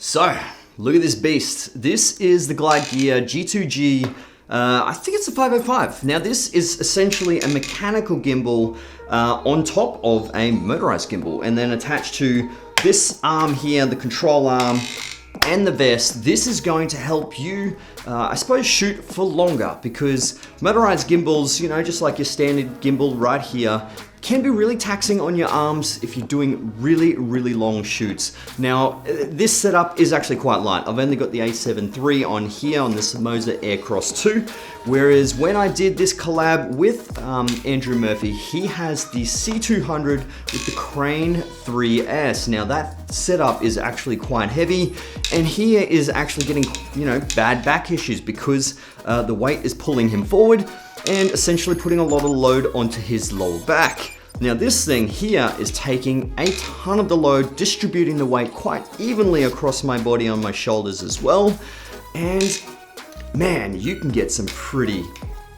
So, look at this beast. This is the glidegear G2G. I think it's a 505. Now this is essentially a mechanical gimbal on top of a motorized gimbal, and then attached to this arm here, the control arm, and the vest. This is going to help you, I suppose, shoot for longer, because motorized gimbals, you know, just like your standard gimbal right here, can be really taxing on your arms if you're doing really long shoots. Now, this setup is actually quite light. I've only got the A7 III on here on this Moser Aircross 2, whereas when I did this collab with Andrew Murphy, he has the C200 with the Crane 3S. Now that setup is actually quite heavy, and he is actually getting, you know, bad back issues because the weight is pulling him forward and essentially putting a lot of load onto his lower back. Now this thing here is taking a ton of the load, distributing the weight quite evenly across my body on my shoulders as well. And man, you can get some pretty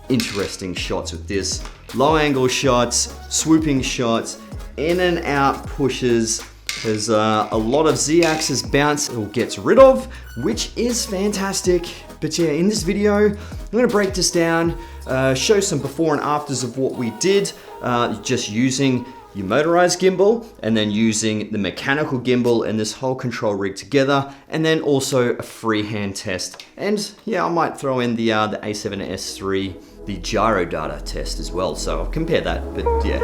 interesting shots with this. Low angle shots, swooping shots, in and out pushes. There's a lot of Z-axis bounce it gets rid of, which is fantastic. But yeah, in this video, I'm gonna break this down, show some before and afters of what we did, just using your motorized gimbal and then using the mechanical gimbal and this whole control rig together, and then also a freehand test. And yeah, I might throw in the A7S III, the gyro data test as well. So I'll compare that, but yeah.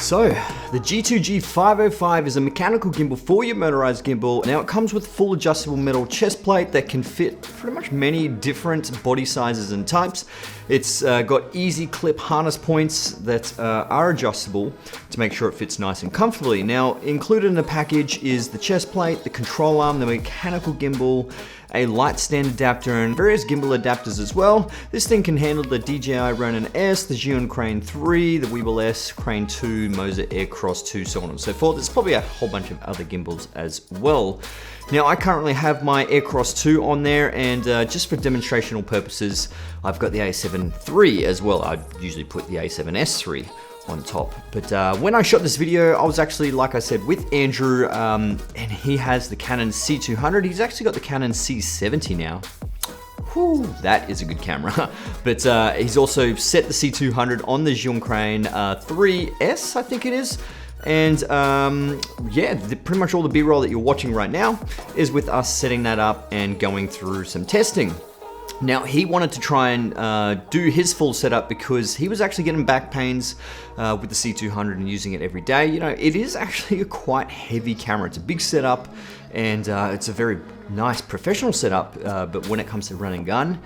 So, the G2G 505 is a mechanical gimbal for your motorized gimbal. Now it comes with full adjustable metal chest plate that can fit pretty much many different body sizes and types. It's got easy clip harness points that are adjustable to make sure it fits nice and comfortably. Now, included in the package is the chest plate, the control arm, the mechanical gimbal, a light stand adapter, and various gimbal adapters as well. This thing can handle the DJI Ronin S, the Xeon Crane 3, the Weeble S, Crane 2, Moser Aircross 2, so on and so forth. There's probably a whole bunch of other gimbals as well. Now, I currently have my Aircross 2 on there, and just for demonstrational purposes, I've got the A7 III as well. I usually put the A7S III on top. But when I shot this video, I was actually, like I said, with Andrew, and he has the Canon C200. He's actually got the Canon C70 now. Whew, that is a good camera. But he's also set the C200 on the Xeon Crane 3S, I think it is. And yeah, pretty much all the B-roll that you're watching right now is with us setting that up and going through some testing. Now, he wanted to try and do his full setup because he was actually getting back pains with the C200 and using it every day. You know, it is actually a quite heavy camera. It's a big setup, and it's a very nice professional setup, but when it comes to run and gun,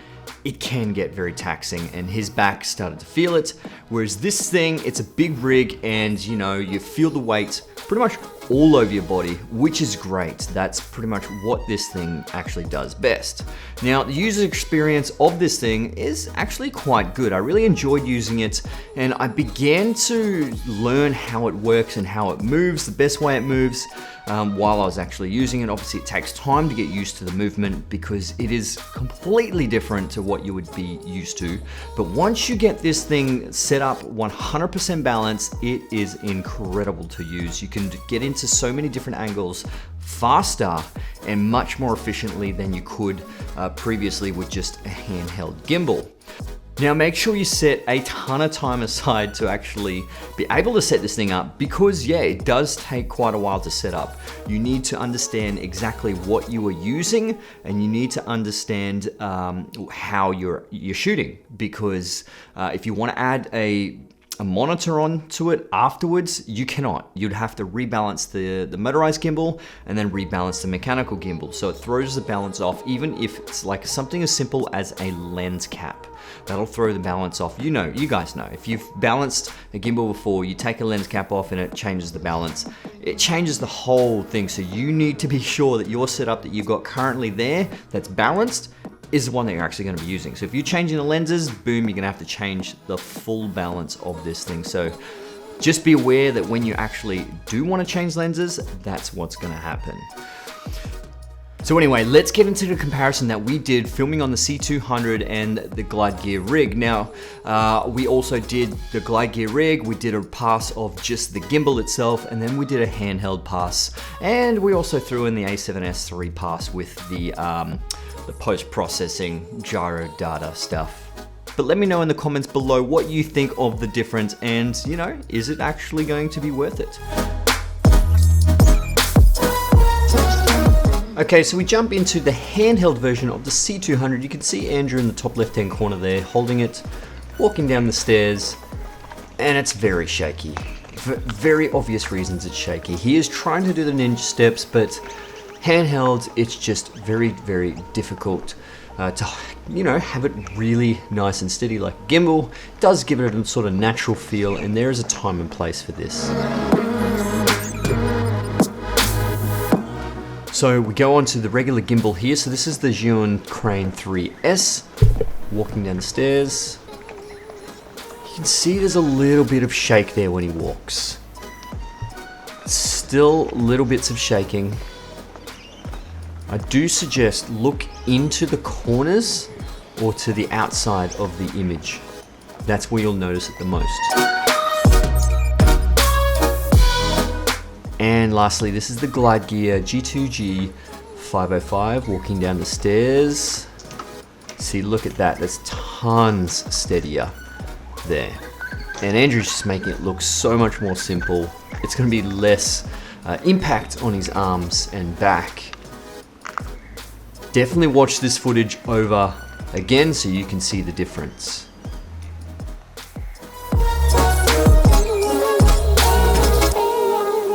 it can get very taxing, and his back started to feel it. Whereas this thing, it's a big rig, and you know, you feel the weight pretty much all over your body, which is great. That's pretty much what this thing actually does best. Now, the user experience of this thing is actually quite good. I really enjoyed using it, and I began to learn how it works and how it moves, the best way it moves, while I was actually using it. Obviously, it takes time to get used to the movement because it is completely different to what you would be used to. But once you get this thing set up 100% balanced, it is incredible to use. You can get into so many different angles faster and much more efficiently than you could previously with just a handheld gimbal. Now, make sure you set a ton of time aside to actually be able to set this thing up, because yeah, it does take quite a while to set up. You need to understand exactly what you are using, and you need to understand how you're shooting, because if you want to add a monitor onto it afterwards, you cannot. You'd have to rebalance the motorized gimbal and then rebalance the mechanical gimbal. So it throws the balance off, even if it's like something as simple as a lens cap. That'll throw the balance off. You know, you guys know, if you've balanced a gimbal before, you take a lens cap off and it changes the balance. It changes the whole thing. So you need to be sure that your setup that you've got currently there that's balanced is the one that you're actually going to be using. So if you're changing the lenses, boom, you're going to have to change the full balance of this thing. So just be aware that when you actually do want to change lenses, that's what's going to happen. So anyway, let's get into the comparison that we did filming on the C200 and the glidegear rig. Now, we also did the glidegear rig, we did a pass of just the gimbal itself, and then we did a handheld pass. And we also threw in the A7S III pass with the post-processing gyro data stuff. But let me know in the comments below what you think of the difference and, you know, is it actually going to be worth it? Okay, so we jump into the handheld version of the C200. You can see Andrew in the top left-hand corner there, holding it, walking down the stairs, and it's very shaky. For very obvious reasons it's shaky. He is trying to do the ninja steps, but handheld, it's just very, very difficult to, you know, have it really nice and steady. Like gimbal does give it a sort of natural feel, and there is a time and place for this. So we go on to the regular gimbal here. So this is the Zhiyun Crane 3S. Walking down the stairs. You can see there's a little bit of shake there when he walks. Still little bits of shaking. I do suggest look into the corners or to the outside of the image. That's where you'll notice it the most. And lastly, this is the glidegear G2G 505, walking down the stairs. See, look at that, there's tons steadier there. And Andrew's just making it look so much more simple. It's gonna be less impact on his arms and back. Definitely watch this footage over again so you can see the difference.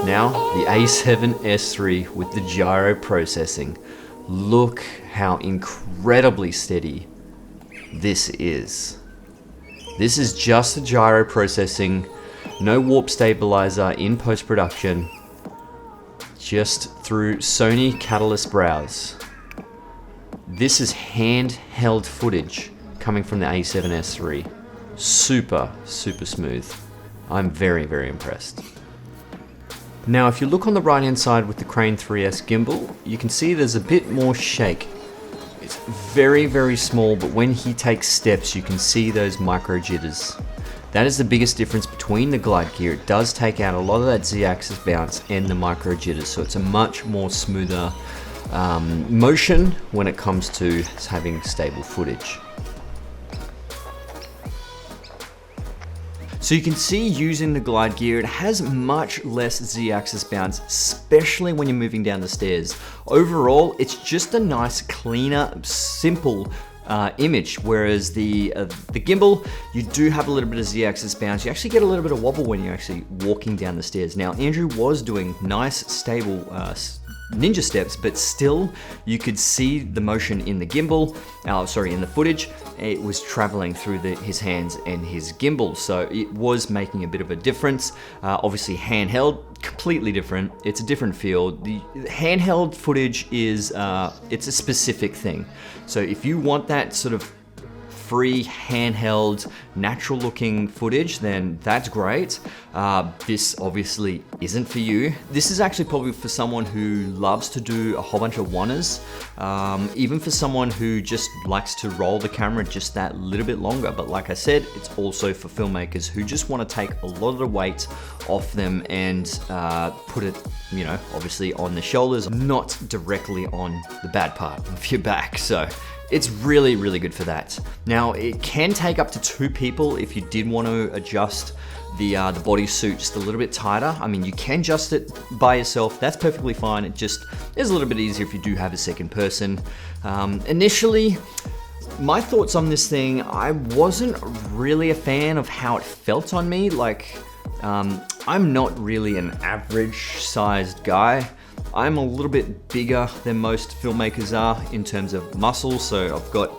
Now, the A7S III with the gyro processing. Look how incredibly steady this is. This is just the gyro processing, no warp stabilizer in post-production, just through Sony Catalyst Browse. This is handheld footage coming from the A7S III. Super, super smooth. I'm very, very impressed. Now, if you look on the right hand side with the Crane 3S gimbal, you can see there's a bit more shake. It's very, very small, but when he takes steps, you can see those micro jitters. That is the biggest difference between the glidegear. It does take out a lot of that Z-axis bounce and the micro jitters, so it's a much more smoother motion when it comes to having stable footage. So you can see using the glidegear, it has much less Z-axis bounce, especially when you're moving down the stairs. Overall, it's just a nice, cleaner, simple image, whereas the gimbal, you do have a little bit of Z-axis bounce. You actually get a little bit of wobble when you're actually walking down the stairs. Now, Andrew was doing nice, stable ninja steps, but still you could see the motion in the gimbal, in the footage. It was traveling through his hands and his gimbal, so it was making a bit of a difference. Obviously handheld, completely different. It's a different feel. The handheld footage is, it's a specific thing. So if you want that sort of free, handheld, natural looking footage, then that's great. This obviously isn't for you. This is actually probably for someone who loves to do a whole bunch of one-ers, even for someone who just likes to roll the camera just that little bit longer. But like I said, it's also for filmmakers who just want to take a lot of the weight off them and put it, you know, obviously on the shoulders, not directly on the bad part of your back. So it's really, really good for that. Now, it can take up to 2 people if you did want to adjust the bodysuit just a little bit tighter. I mean, you can adjust it by yourself. That's perfectly fine. It just is a little bit easier if you do have a second person. Initially, my thoughts on this thing, I wasn't really a fan of how it felt on me. Like, I'm not really an average-sized guy. I'm a little bit bigger than most filmmakers are in terms of muscle, so I've got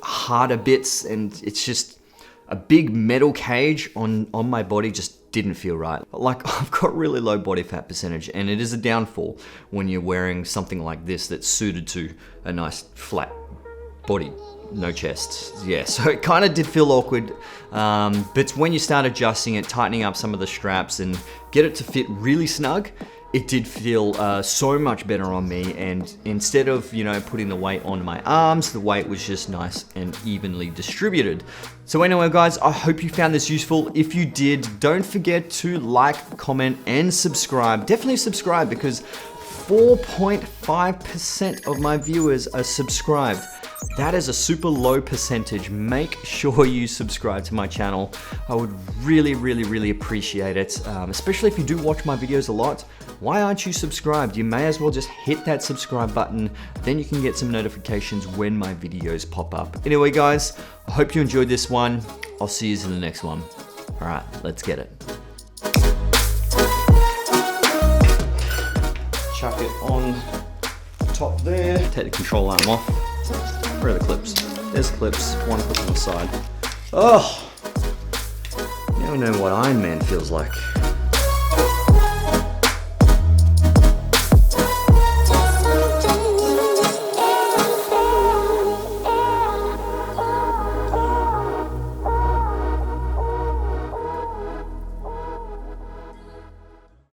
harder bits, and it's just a big metal cage on my body just didn't feel right. Like, I've got really low body fat percentage, and it is a downfall when you're wearing something like this that's suited to a nice flat body, no chest. Yeah, so it kind of did feel awkward, but when you start adjusting it, tightening up some of the straps and get it to fit really snug, it did feel so much better on me, and instead of, you know, putting the weight on my arms, the weight was just nice and evenly distributed. So anyway guys, I hope you found this useful. If you did, don't forget to like, comment, and subscribe. Definitely subscribe, because 4.5% of my viewers are subscribed. That is a super low percentage. Make sure you subscribe to my channel. I would really, really, really appreciate it, especially if you do watch my videos a lot. Why aren't you subscribed? You may as well just hit that subscribe button, then you can get some notifications when my videos pop up. Anyway guys, I hope you enjoyed this one. I'll see you in the next one. All right, let's get it. Chuck it on top there. Take the control arm off. Where are the clips? There's clips, one clip on the side. Oh, now I know what Iron Man feels like.